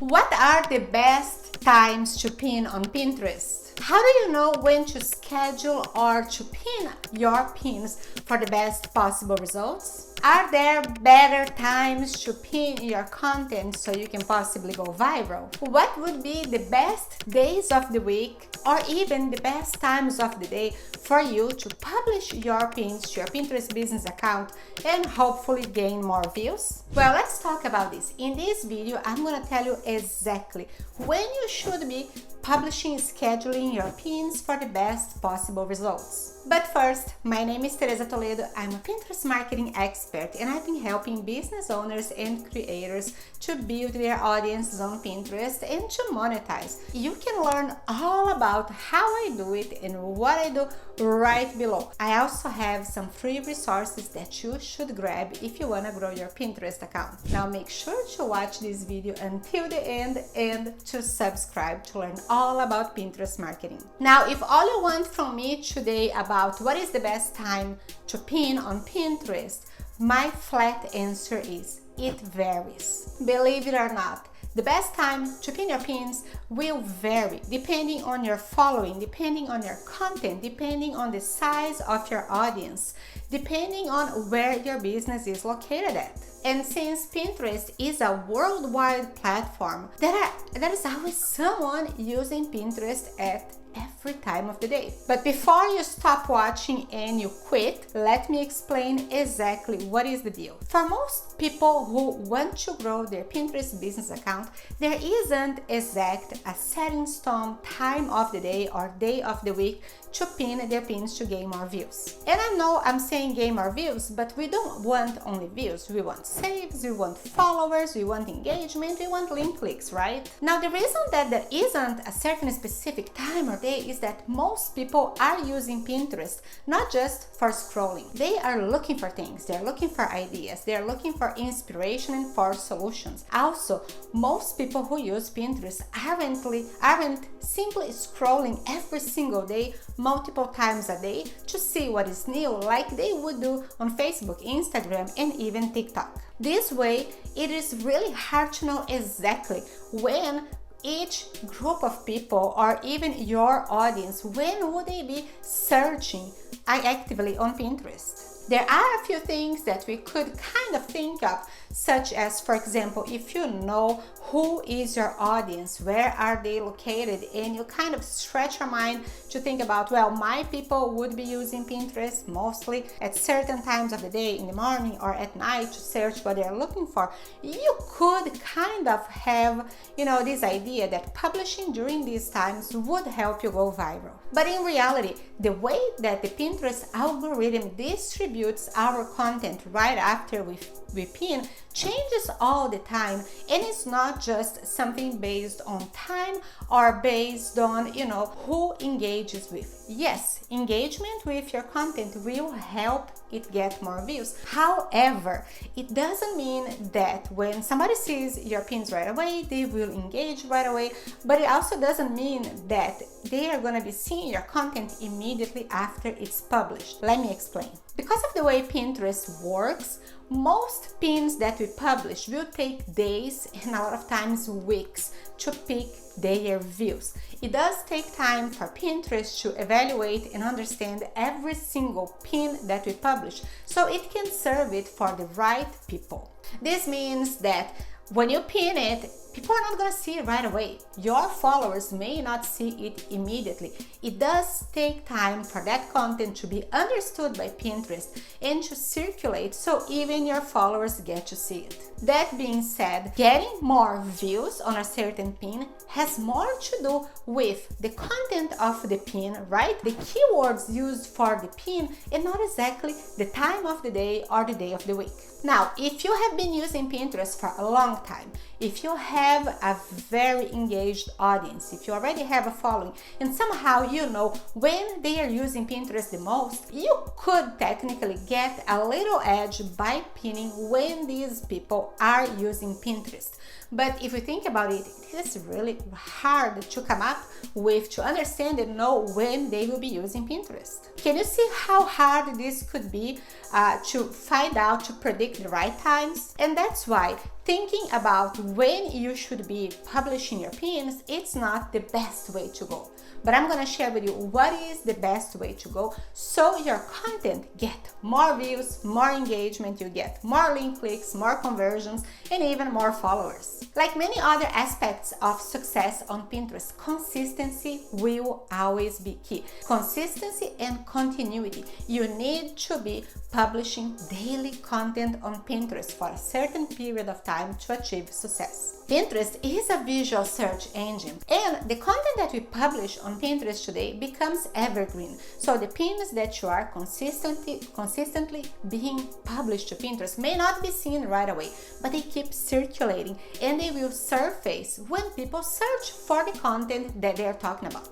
What are the best times to pin on Pinterest? How do you know when to schedule or to pin your pins for the best possible results? Are there better times to pin your content so you can possibly go viral? What would be the best days of the week or even the best times of the day for you to publish your pins to your Pinterest business account and hopefully gain more views? Well, let's talk about this. In this video, I'm going to tell you exactly when you should be publishing, scheduling your pins for the best possible results. But first, my name is Tereza Toledo. I'm a Pinterest marketing expert and I've been helping business owners and creators to build their audiences on Pinterest and to monetize. You can learn all about how I do it and what I do right below. I also have some free resources that you should grab if you want to grow your Pinterest account. Now make sure to watch this video until the end and to subscribe to learn all about Pinterest marketing. Now, if all you want from me today about what is the best time to pin on Pinterest, my flat answer is it varies. Believe it or not, the best time to pin your pins will vary depending on your following, depending on your content, depending on the size of your audience, depending on where your business is located at. And since Pinterest is a worldwide platform, there is always someone using Pinterest at every time of the day. But before you stop watching and you quit, let me explain exactly what is the deal. For most people who want to grow their Pinterest business account, there isn't exact a set in stone time of the day or day of the week to pin their pins to gain more views. And I know I'm saying gain more views, but we don't want only views. We want saves, we want followers, we want engagement, we want link clicks, right? Now the reason that there isn't a certain specific time or day is that most people are using Pinterest not just for scrolling. They are looking for things, they're looking for ideas, they're looking for inspiration and for solutions. Also, most people who use Pinterest aren't simply scrolling every single day, multiple times a day to see what is new like they would do on Facebook, Instagram, and even TikTok. This way, it is really hard to know exactly when each group of people or even your audience, when would they be searching actively on Pinterest? There are a few things that we could kind of think of, such as, for example, if you know who is your audience, where are they located, and you kind of stretch your mind to think about, well, my people would be using Pinterest mostly at certain times of the day, in the morning or at night, to search what they're looking for. You could kind of have, this idea that publishing during these times would help you go viral. But in reality, the way that the Pinterest algorithm distributes our content right after we pin changes all the time, and it's not just something based on time or based on who engages with. Yes, engagement with your content will help it get more views. However, it doesn't mean that when somebody sees your pins right away, they will engage right away, but it also doesn't mean that they are going to be seeing your content immediately after it's published. Let me explain. Because of the way Pinterest works, most pins that we publish will take days and a lot of times weeks to pick their views. It does take time for Pinterest to evaluate and understand every single pin that we publish so it can serve it for the right people. This means that when you pin it, people are not going to see it right away. Your followers may not see it immediately. It does take time for that content to be understood by Pinterest and to circulate so even your followers get to see it. That being said, getting more views on a certain pin has more to do with the content of the pin, right? The keywords used for the pin and not exactly the time of the day or the day of the week. Now, if you have been using Pinterest for a long time, if you have a very engaged audience, if you already have a following, and somehow you know when they are using Pinterest the most, you could technically get a little edge by pinning when these people are using Pinterest. But if you think about it, it is really hard to come up with, to understand and know when they will be using Pinterest. Can you see how hard this could be to find out, to predict the right times? And that's why thinking about when you should be publishing your pins, it's not the best way to go. But I'm gonna share with you what is the best way to go so your content get more views, more engagement, you get more link clicks, more conversions, and even more followers. Like many other aspects of success on Pinterest, consistency will always be key. Consistency and continuity. You need to be publishing daily content on Pinterest for a certain period of time to achieve success. Pinterest is a visual search engine, and the content that we publish on Pinterest today becomes evergreen. So the pins that you are consistently being published to Pinterest may not be seen right away, but they keep circulating and they will surface when people search for the content that they are talking about.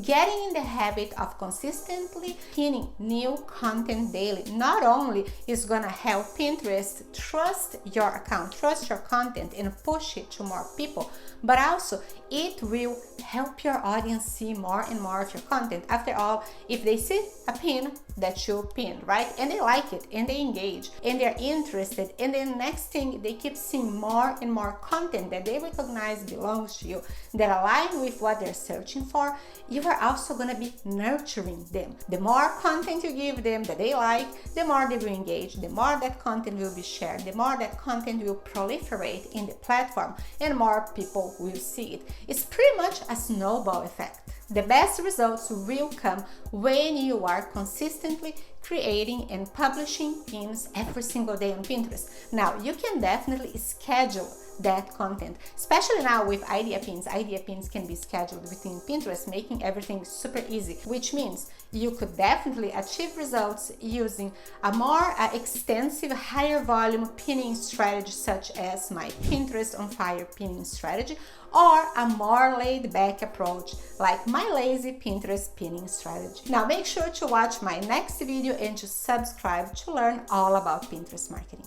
Getting in the habit of consistently pinning new content daily not only is gonna help Pinterest trust your account, trust your content, and push it to more people, but also it will help your audience see more and more of your content. After all, if they see a pin that you pinned, right, and they like it and they engage and they're interested, and then next thing they keep seeing more and more content that they recognize belongs to you, that align with what they're searching for, you are also going to be nurturing them. The more content you give them that they like, the more they will engage, the more that content will be shared, the more that content will proliferate in the platform, and more people will see it. It's pretty much a snowball effect. The best results will come when you are consistently creating and publishing pins every single day on Pinterest. Now, you can definitely schedule that content, especially now with idea pins. Idea pins can be scheduled within Pinterest, making everything super easy, which means you could definitely achieve results using a more extensive, higher volume pinning strategy, such as my Pinterest on Fire pinning strategy, or a more laid-back approach like my lazy Pinterest pinning strategy. Now make sure to watch my next video and to subscribe to learn all about Pinterest marketing.